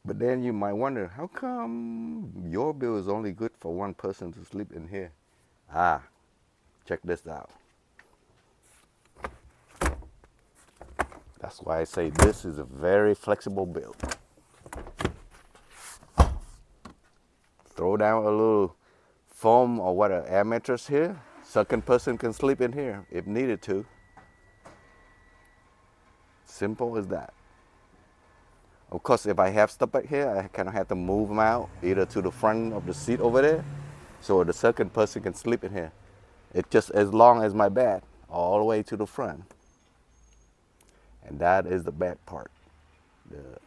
But then you might wonder, how come your bill is only good for one person to sleep in here? Ah, check this out. That's why I say this is a very flexible build. Throw down a little foam or what, an air mattress here. Second person can sleep in here if needed to. Simple as that. Of course, if I have stuff back here, I kind of have to move them out, either to the front of the seat over there, so the second person can sleep in here. It's just as long as my bed, all the way to the front. And that is the bad part. The,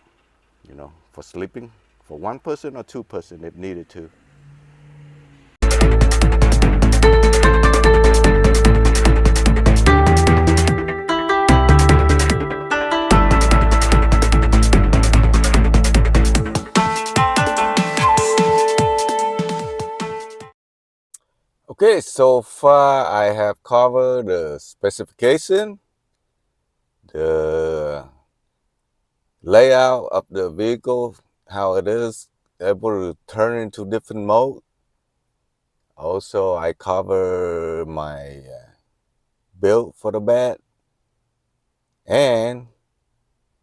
for sleeping, for one person or two person if needed to. Okay, so far I have covered the specification, the layout of the vehicle, how it is able to turn into different mode. Also, I cover my build for the bed and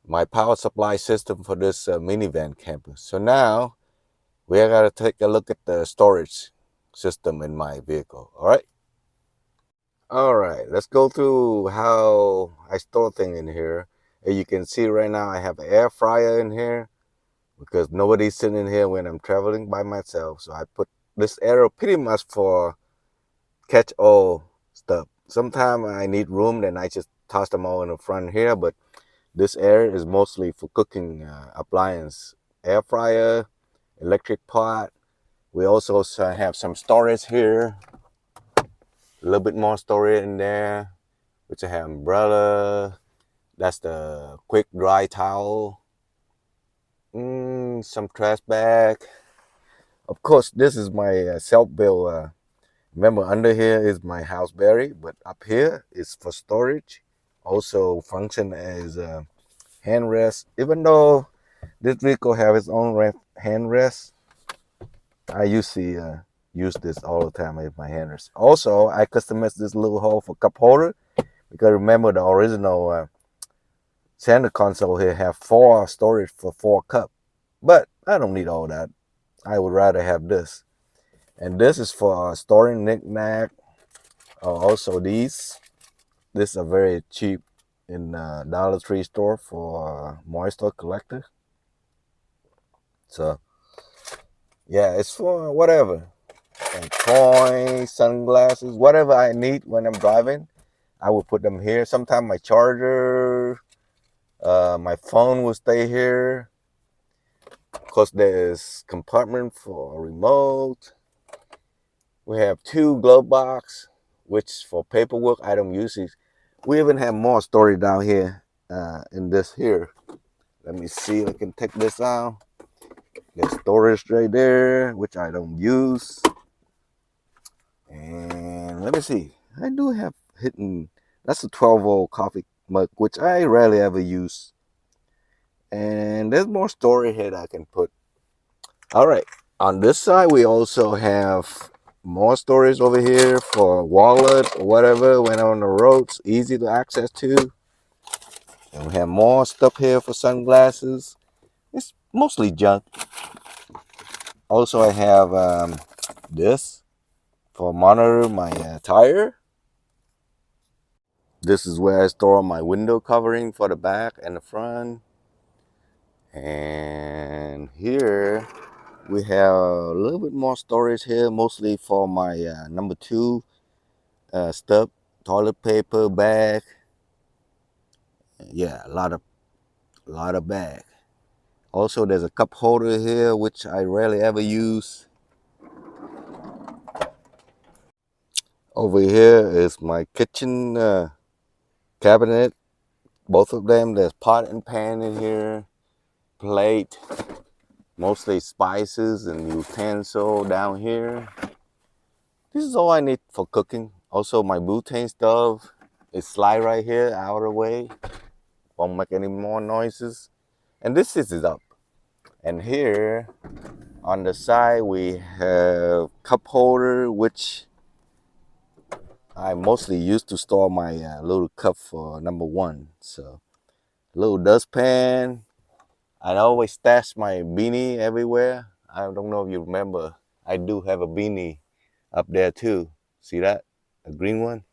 my power supply system for this minivan camper. So now we are going to take a look at the storage system in my vehicle. All right, let's go through how I store things in here. As you can see right now, I have an air fryer in here because nobody's sitting in here when I'm traveling by myself. So I put this area pretty much for catch all stuff. Sometimes I need room, then I just toss them all in the front here, but this area is mostly for cooking appliance, air fryer, electric pot. We also have some storage here, a little bit more storage in there, which I have umbrella. That's the quick dry towel. Some trash bag. Of course, this is my self-built. Remember, under here is my house berry, but up here is for storage. Also function as a hand rest. Even though this vehicle have its own hand rest, I usually use this all the time as my hand rest. Also, I customized this little hole for cup holder because remember the original center console here have 4 storage for 4 cup, but I don't need all that. I would rather have this. And this is for storing knick-knack. Also these are very cheap in Dollar Tree store for moisture collector. So yeah, it's for whatever, and coins, sunglasses, whatever I need when I'm driving, I will put them here. Sometimes my charger, my phone will stay here. Of course, there's compartment for a remote. We have 2 glove box, which for paperwork I don't use it. We even have more storage down here in this here. Let me see if I can take this out. There's storage right there, which I don't use. And let me see. I do have hidden. That's a 12-volt coffee mug, which I rarely ever use. And there's more storage here that I can put. All right. On this side, we also have more storage over here for wallet or whatever when I'm on the roads, easy to access to. And we have more stuff here for sunglasses. It's mostly junk. Also, I have this for monitor my tire. This is where I store my window covering for the back and the front. And here we have a little bit more storage here, mostly for my number 2 stuff, toilet paper, bag. Yeah, a lot of bag. Also, there's a cup holder here, which I rarely ever use. Over here is my kitchen cabinet. Both of them, there's pot and pan in here, plate, mostly spices and utensil down here. This is all I need for cooking. Also, my butane stove is slide right here out of the way. Won't make any more noises. And this is up. And here on the side we have cup holder, which I mostly use to store my little cup for number one. So little dustpan. I always stash my beanie everywhere. I don't know if you remember, I do have a beanie up there too. See that? A green one?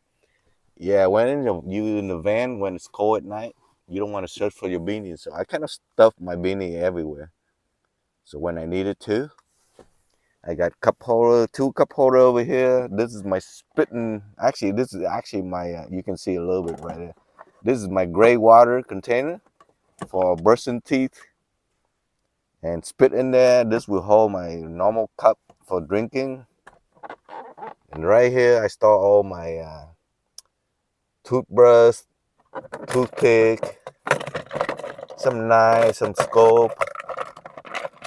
Yeah, when you in the van when it's cold at night, you don't want to search for your beanie. So I kind of stuff my beanie everywhere. So when I need it to, I got cup holder, two cup holder over here. This is my spitting. Actually, this is actually my. You can see a little bit right there. This is my gray water container for brushing teeth and spit in there. This will hold my normal cup for drinking. And right here, I store all my toothbrush, toothpick, some knives, some scope.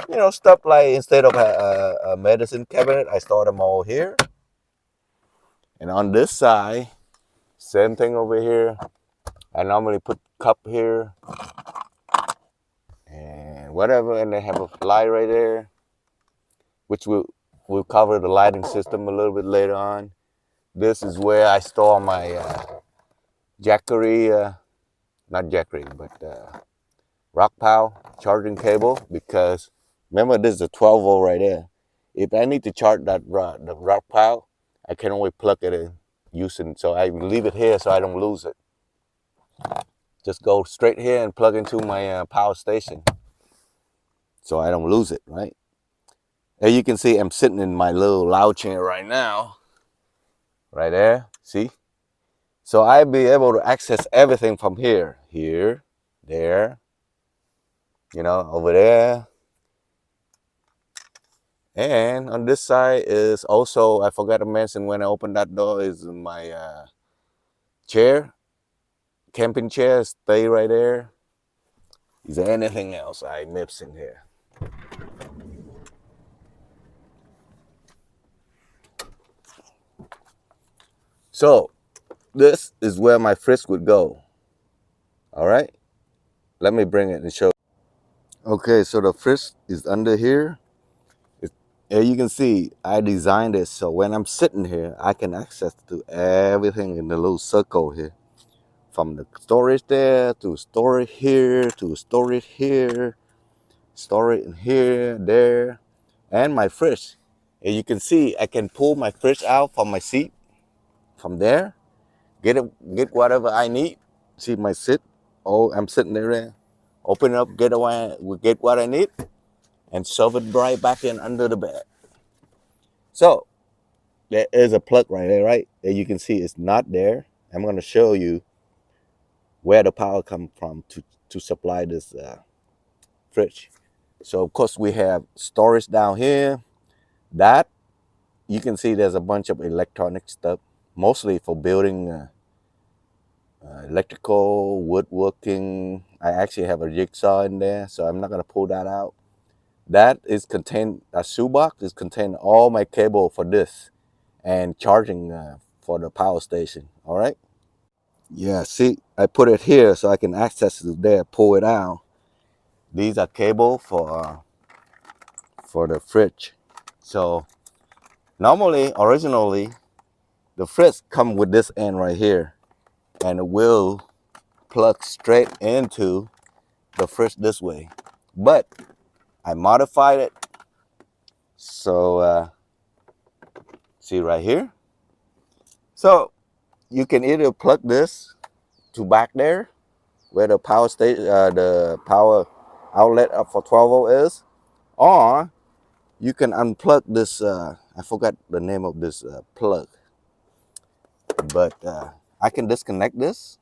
You know, stuff like instead of a medicine cabinet, I store them all here. And on this side, same thing over here. I normally put cup here and whatever, and they have a light right there, which we'll cover the lighting system a little bit later on. This is where I store my Jackery, not Jackery, but rock power charging cable, because remember this is a 12 volt right there. If I need to charge that the rock power, I can only plug it in using, so I leave it here so I don't lose it. Just go straight here and plug into my power station so I don't lose it, right? As you can see, I'm sitting in my little loud chair right now, right there, see? So I'll be able to access everything from here, there, you know, over there. And on this side is also, I forgot to mention when I opened that door, is my chair, camping chair, stay right there. Is there anything else I'm missing here? So this is where my fridge would go. All right, let me bring it and show. Okay, so the fridge is under here. As you can see, I designed it so when I'm sitting here, I can access to everything in the little circle here. From the storage there, to storage here, to storage here, storage in here, there, and my fridge. As you can see, I can pull my fridge out from my seat, from there, get whatever I need. See my sit, oh, I'm sitting there, open it up, get what I need, and shove it right back in under the bed. So there is a plug right there, right? As you can see, it's not there. I'm going to show you where the power comes from to supply this fridge. So of course we have storage down here. That you can see there's a bunch of electronic stuff, mostly for building electrical, woodworking. I actually have a jigsaw in there, so I'm not going to pull that out. That is contained, a shoebox is contain all my cable for this and charging for the power station. All right. Yeah, see, I put it here so I can access it there, pull it out. These are cable for the fridge. So normally, originally, the fridge come with this end right here, and it will plug straight into the fridge this way. But I modified it. So see right here. So you can either plug this to back there, where the power station, the power outlet for 12 volt is, or you can unplug this. I forgot the name of this plug, but I can disconnect this.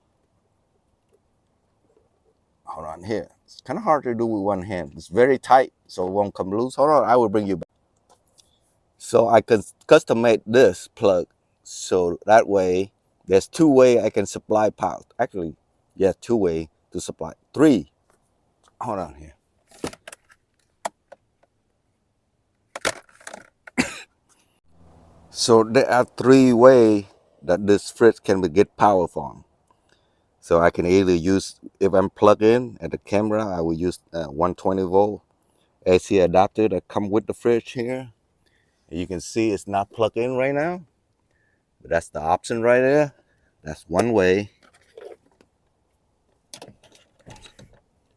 Hold on here. It's kind of hard to do with one hand. It's very tight, so it won't come loose. Hold on, I will bring you back. So I can custom make this plug, so that way there's two way I can supply power. Actually, yeah, two way to supply. Three. Hold on here. So there are three ways that this fridge can get power from. So I can either use, if I'm plugged in at the camera, I will use 120 volt. AC adapter that come with the fridge here. You can see it's not plugged in right now, but that's the option right there. That's one way.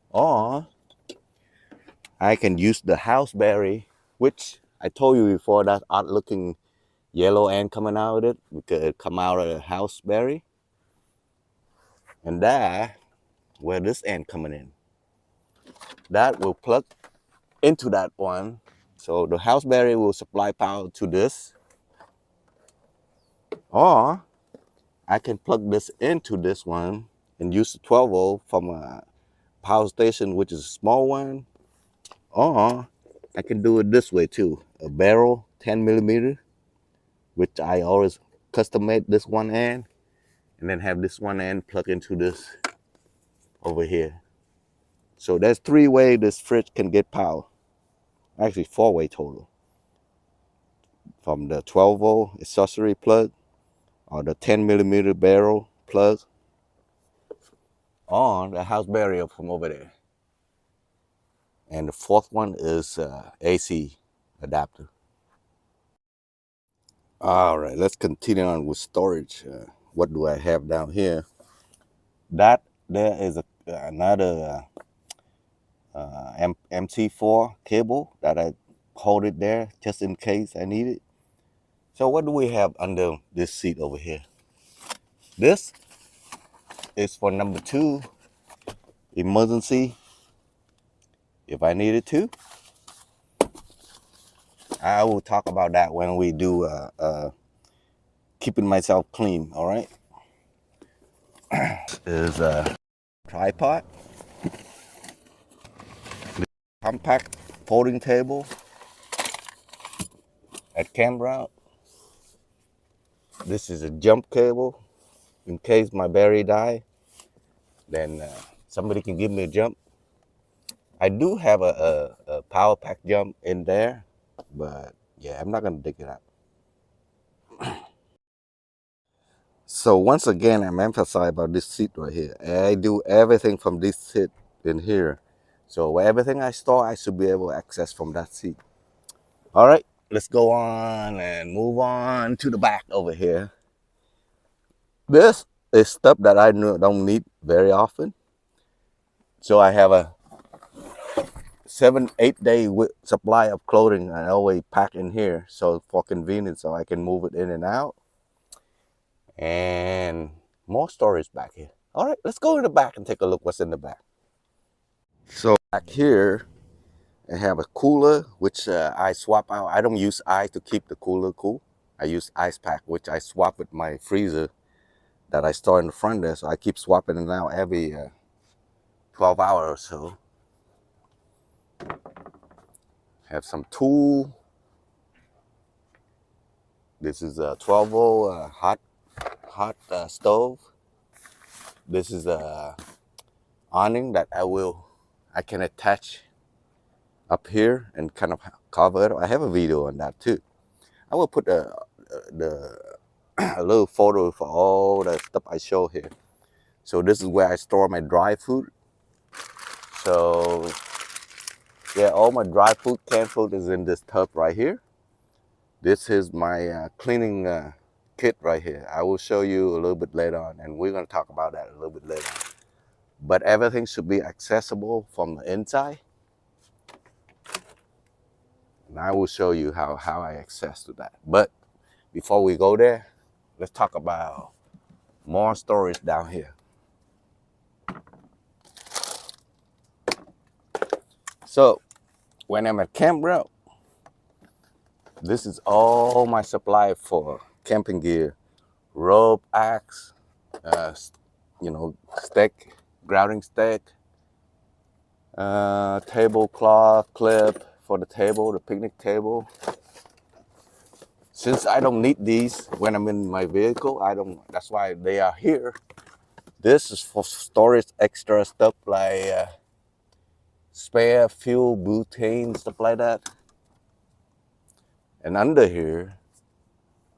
Or I can use the house battery, which I told you before, that odd looking yellow end coming out of it. We could come out of the house battery. And that, where this end coming in, that will plug into that one. So the house battery will supply power to this. Or I can plug this into this one and use the 12 volt from a power station, which is a small one. Or I can do it this way too. A barrel, 10 millimeter, which I always custom made this one end, and then have this one end plug into this over here. So there's 3 ways this fridge can get power. Actually 4-way total. From the 12 volt accessory plug, or the 10 millimeter barrel plug, on the house barrier from over there. And the 4th one is AC adapter. All right, let's continue on with storage. What do I have down here? That there is another MC4 cable that I hold it there just in case I need it. So what do we have under this seat over here? This is for number 2 emergency. If I needed to, I will talk about that when we do keeping myself clean. All right. This is a tripod, compact folding table at campground. This is a jump cable in case my battery die. Then somebody can give me a jump. I do have a power pack jump in there, but yeah, I'm not gonna dig it out. So once again, I'm emphasizing about this seat right here. I do everything from this seat in here. So everything I store, I should be able to access from that seat. All right, let's go on and move on to the back over here. This is stuff that I don't need very often. So I have a 7-8 day supply of clothing I always pack in here, so for convenience, so I can move it in and out. And more storage back here. All right, let's go in the back and take a look what's in the back. So back here, I have a cooler, which I swap out. I don't use ice to keep the cooler cool. I use ice pack, which I swap with my freezer that I store in the front there. So I keep swapping it out every 12 hours or so. Have some tool. This is a 12 volt hot stove. This is a awning that I can attach up here and kind of cover it. I have a video on that too. I will put a little photo for all the stuff I show here. So this is where I store my dry food. So yeah, all my dry food, canned food is in this tub right here. This is my cleaning kit right here. I will show you a little bit later on, and we're going to talk about that a little bit later on. But everything should be accessible from the inside. And I will show you how I access to that. But before we go there, let's talk about more storage down here. So when I'm at campground, this is all my supply for camping gear: rope, axe, stick, grounding stick, tablecloth, clip for the table, the picnic table. Since I don't need these when I'm in my vehicle, that's why they are here. This is for storage extra stuff like spare fuel, butane, stuff like that. And under here,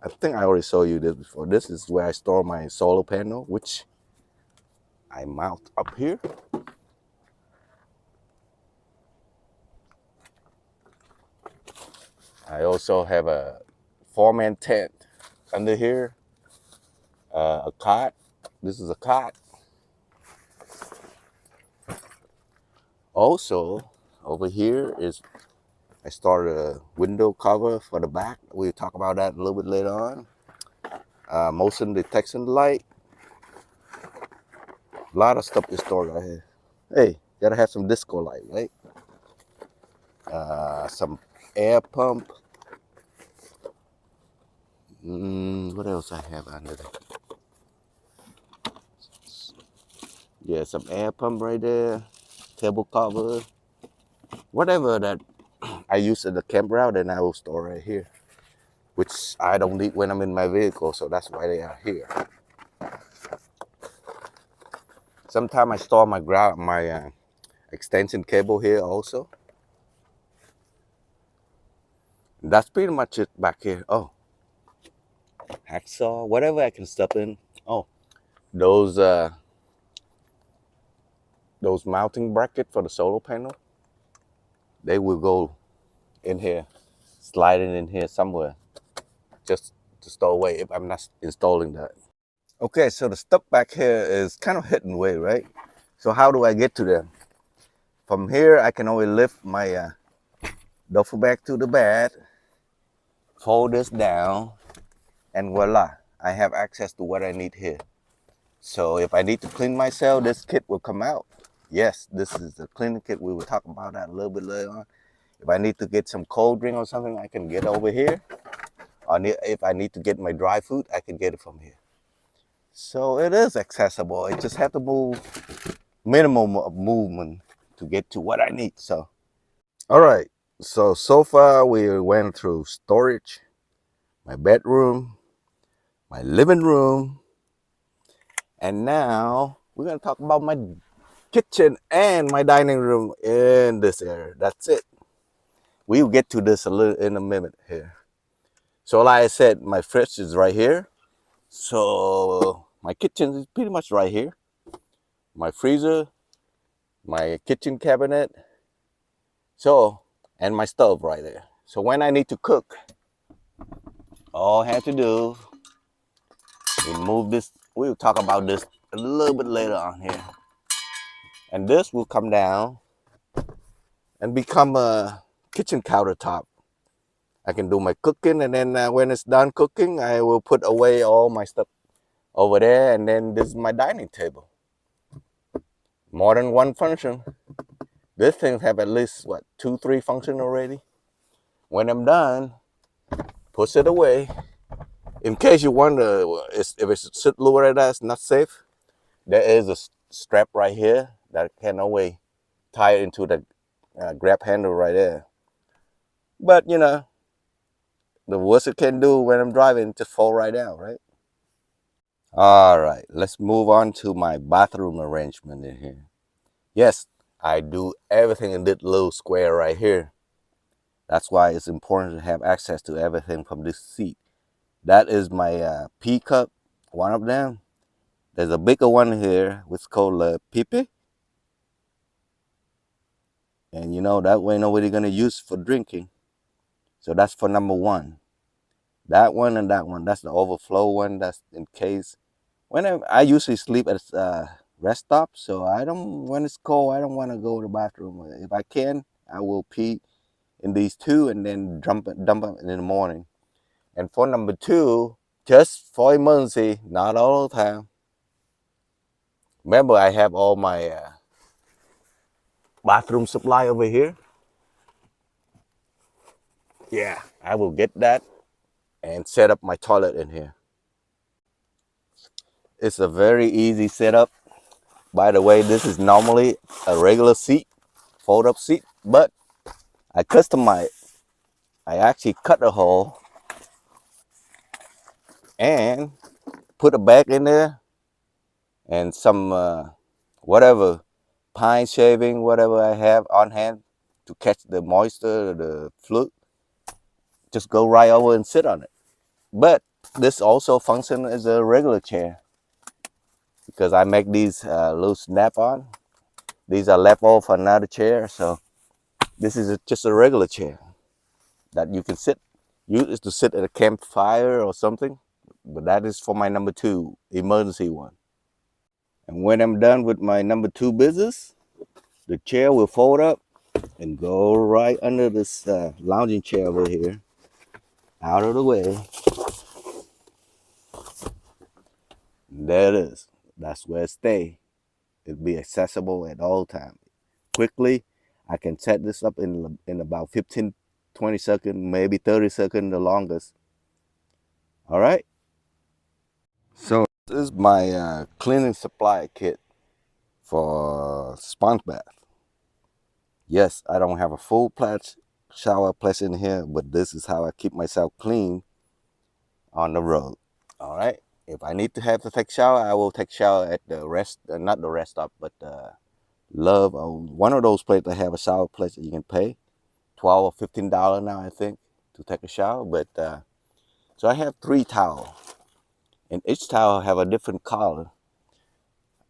I think I already showed you this before. This is where I store my solar panel, which I mount up here. I also have a 4-man tent under here, a cot. This is a cot. Also, over here is I started a window cover for the back. We'll talk about that a little bit later on. Motion detection light. A lot of stuff is stored right here. Hey, gotta have some disco light, right? Some air pump. What else I have under there? Yeah, some air pump right there. Table cover. Whatever that I use at the campground, and I will store right here, which I don't need when I'm in my vehicle, so that's why they are here. Sometimes I store my extension cable here also. That's pretty much it back here. Oh, hacksaw, whatever I can stuff in. Oh, those mounting bracket for the solar panel, they will go in here, sliding in here somewhere, just to stow away if I'm not installing that. Okay, so the stuff back here is kind of hidden away, right? So how do I get to them? From here, I can only lift my duffel bag to the bed, fold this down, and voila, I have access to what I need here. So if I need to clean myself, this kit will come out. Yes, this is the cleaning kit. We will talk about that a little bit later on. If I need to get some cold drink or something, I can get over here. Or if I need to get my dry food, I can get it from here. So it is accessible. I just have to move minimum of movement to get to what I need. So, all right. So far we went through storage, my bedroom, my living room, and now we're gonna talk about my kitchen and my dining room in this area. That's it. We'll get to this a little in a minute here. So like I said, my fridge is right here. So my kitchen is pretty much right here. My freezer, my kitchen cabinet, and my stove right there. So when I need to cook, all I have to do is move this. We'll talk about this a little bit later on here. And this will come down and become a kitchen countertop. I can do my cooking, and then when it's done cooking, I will put away all my stuff over there, and then this is my dining table. More than one function. This thing have at least, 2-3 functions already. When I'm done, push it away. In case you wonder if it's sit lower, that's not safe, there is a strap right here that can always tie it into the grab handle right there. But you know, the worst it can do when I'm driving, just fall right down, right? All right, let's move on to my bathroom arrangement in here. Yes, I do everything in this little square right here. That's why it's important to have access to everything from this seat. That is my pee cup, one of them. There's a bigger one here, which is called a pipe. And you know, that way nobody gonna use for drinking. So that's for number one. That one and that one, that's the overflow one. That's in case. Whenever I usually sleep at rest stop, so when it's cold, I don't want to go to the bathroom. If I can, I will pee in these two and then dump it in the morning. And for number two, just for emergency, not all the time. Remember, I have all my bathroom supply over here. Yeah, I will get that and set up my toilet in here. It's a very easy setup. By the way, this is normally a regular seat, fold-up seat, but I customize it. I actually cut a hole and put a bag in there and some whatever, pine shaving, whatever I have on hand to catch the moisture, the fluid. Just go right over and sit on it. But this also functions as a regular chair, because I make these little snap-on. These are left over for another chair, so this is just a regular chair. that you can use to sit at a campfire or something. But that is for my number 2 emergency one. And when I'm done with my number 2 business, the chair will fold up and go right under this lounging chair over here, out of the way. And there it is. That's where it stays. It'll be accessible at all times. Quickly, I can set this up in about 15, 20 seconds, maybe 30 seconds, the longest. All right. So this is my cleaning supply kit for sponge bath. Yes, I don't have a full shower place in here, but this is how I keep myself clean on the road. All right. If I need to have to take a shower, I will take a shower at the not the rest stop, but Love, one of those places that have a shower place that you can pay $12 or $15 now, I think, to take a shower. But so I have 3 towels, and each towel have a different color.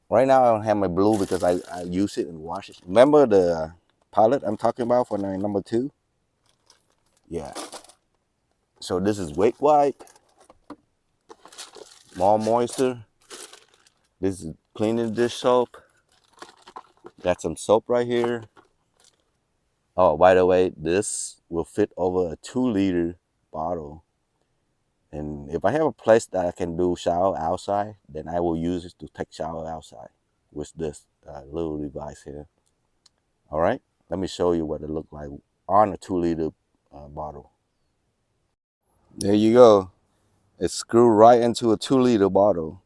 Right now, I don't have my blue because I use it and wash it. Remember the palette I'm talking about for my number 2? Yeah. So this is wet wipe, more moisture. This is cleaning dish soap. Got some soap right here. Oh, by the way, this will fit over a 2-liter bottle. And if I have a place that I can do shower outside, then I will use it to take shower outside with this little device here. All right, let me show you what it looks like on a 2-liter bottle. There you go. It's screwed right into a 2-liter bottle.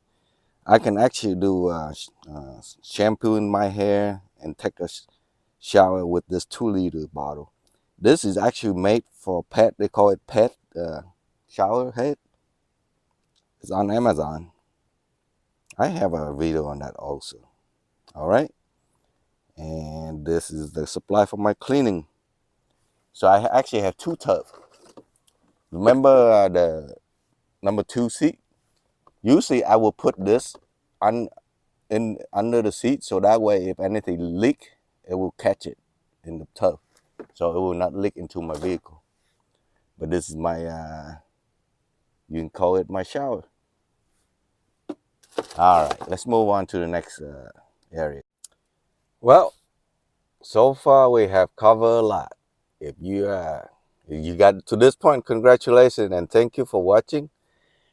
I can actually do shampoo in my hair and take a shower with this 2-liter bottle. This is actually made for pet. They call it pet shower head. It's on Amazon. I have a video on that also. All right. And this is the supply for my cleaning. So I actually have 2 tubs. Remember the number 2 seat? Usually I will put this under the seat, so that way if anything leak, it will catch it in the tub, so it will not leak into my vehicle. But this is my you can call it my shower. All right, let's move on to the next area. Well, so far we have covered a lot. If you got to this point, congratulations and thank you for watching.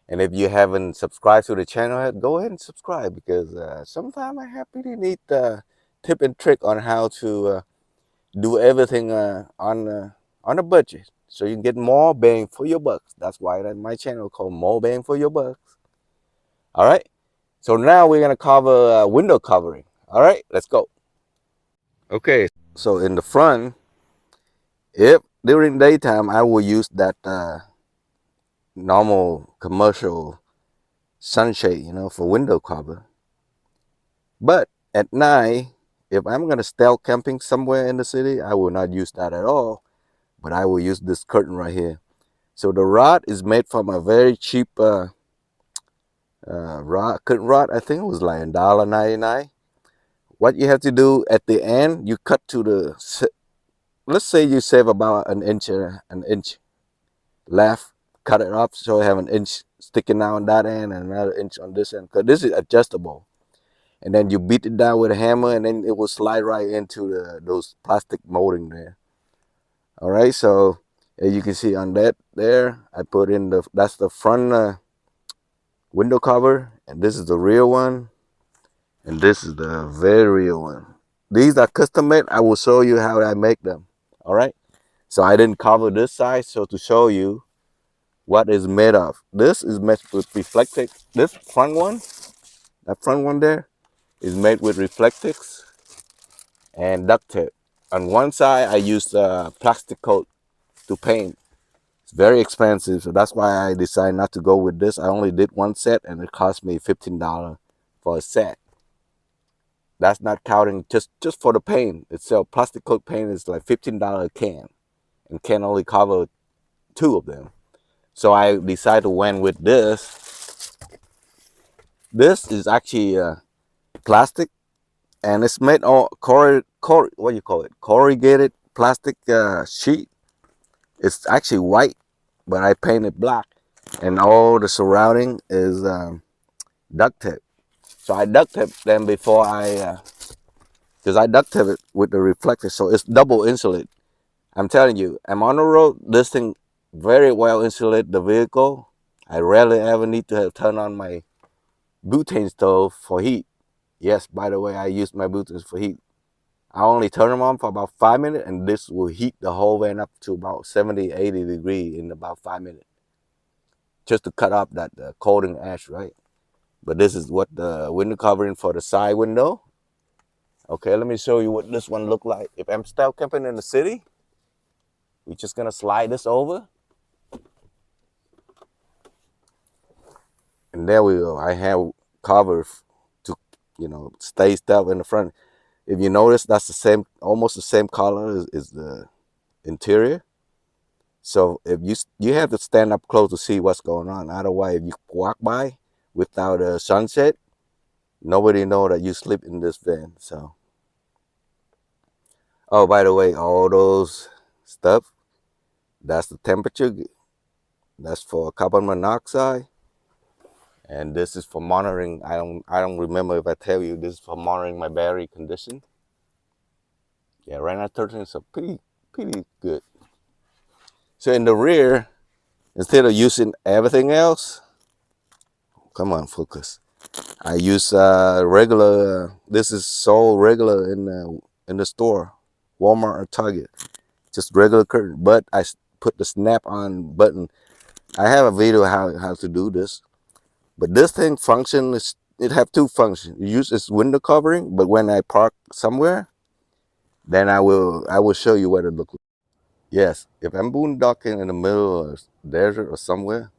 And if you haven't subscribed to the channel yet, go ahead and subscribe, because sometimes I have pretty neat tip and trick on how to do everything on a budget, so you can get more bang for your bucks. That's why my channel called MoBang for your bucks. All right, so now we're gonna cover window covering. All right, let's go. Okay, so in the front, if during daytime, I will use that normal commercial sunshade, for window cover. But at night, if I'm gonna stealth camping somewhere in the city, I will not use that at all, but I will use this curtain right here. So the rod is made from a very cheap curtain rod. I think it was like $1.99. What you have to do at the end, you cut to the, let's say you save about an inch left, cut it off so you have an inch sticking out on that end and another inch on this end, because this is adjustable. And then you beat it down with a hammer, and then it will slide right into those plastic molding there. All right, so as you can see on that there, I put in that's the front window cover, and this is the rear one, and this is the very rear one. These are custom made. I will show you how I make them. All right, so I didn't cover this side, so to show you what is made of. This is made with reflective. This front one, that front one there, is made with reflectix and duct tape. On one side, I used plastic coat to paint. It's very expensive, so that's why I decided not to go with this. I only did one set, and it cost me $15 for a set. That's not counting just for the paint itself. Plastic coat paint is like $15 a can, and can only cover 2 of them. So I decided to went with this. This is actually plastic, and it's made on what you call it, corrugated plastic sheet. It's actually white, but I painted black, and all the surrounding is duct tape. So I duct tape them before because I duct tape it with the reflector, so it's double insulated. I'm telling you, I'm on the road. This thing very well insulated the vehicle. I rarely ever need to turn on my butane stove for heat. Yes, by the way, I use my butane for heat. I only turn them on for about 5 minutes, and this will heat the whole van up to about 70, 80 degrees in about 5 minutes. Just to cut off that coating ash, right? But this is what the window covering for the side window. Okay, let me show you what this one look like. If I'm still camping in the city, we're just gonna slide this over. And there we go. I have covers to, stay stuff in the front. If you notice, that's the same, almost the same color as the interior. So if you have to stand up close to see what's going on. Otherwise, if you walk by without a sunset, nobody know that you sleep in this van. So, oh, by the way, all those stuff, that's the temperature. That's for carbon monoxide. And this is for monitoring. I don't remember if I tell you, this is for monitoring my battery condition. Yeah, right now 13 is pretty good. So in the rear, instead of using everything else, come on, focus. I use regular. This is so regular in the store, Walmart or Target. Just regular curtain, but I put the snap-on button. I have a video how to do this. But this thing it have two functions. You use its window covering, but when I park somewhere, then I will show you what it looks like. Yes, if I'm boondocking in the middle of the desert or somewhere,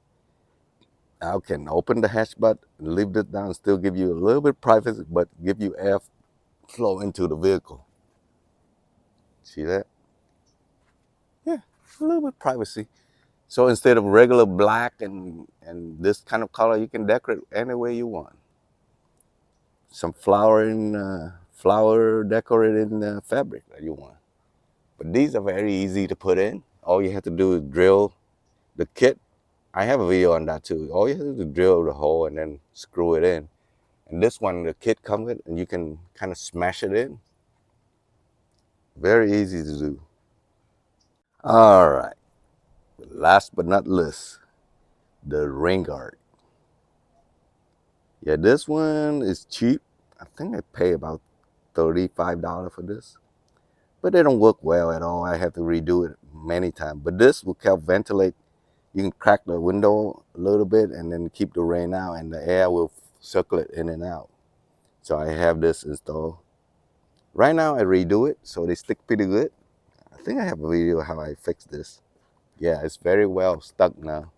I can open the hatch button, leave it down, still give you a little bit of privacy, but give you air flow into the vehicle. See that? Yeah, a little bit of privacy. So instead of regular black and this kind of color, you can decorate any way you want. Some flower decorated fabric that you want. But these are very easy to put in. All you have to do is drill the kit. I have a video on that too. All you have to do is drill the hole and then screw it in. And this one, the kit comes with, and you can kind of smash it in. Very easy to do. All right. Last but not least, the rain guard. Yeah, this one is cheap. I think I pay about $35 for this. But they don't work well at all. I have to redo it many times. But this will help ventilate. You can crack the window a little bit and then keep the rain out, and the air will circulate in and out. So I have this installed. Right now I redo it, so they stick pretty good. I think I have a video how I fix this. Yeah, it's very well stuck now.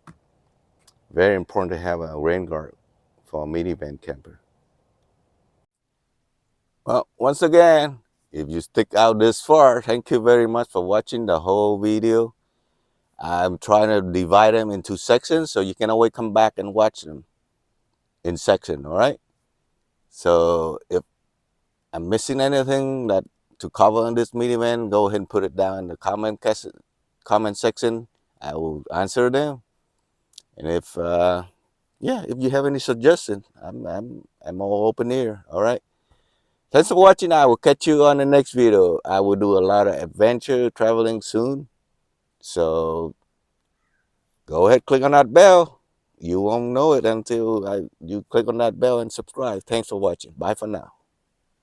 Very important to have a rain guard for a minivan camper. Well, once again, if you stick out this far, thank you very much for watching the whole video. I'm trying to divide them into sections so you can always come back and watch them in section, all right? So if I'm missing anything that to cover on this minivan, go ahead and put it down in the comment section. I will answer them. And if if you have any suggestions, I'm all open here, all right? Thanks for watching. I will catch you on the next video. I will do a lot of adventure traveling soon. So go ahead, click on that bell. You won't know it until you click on that bell and subscribe. Thanks for watching. Bye for now.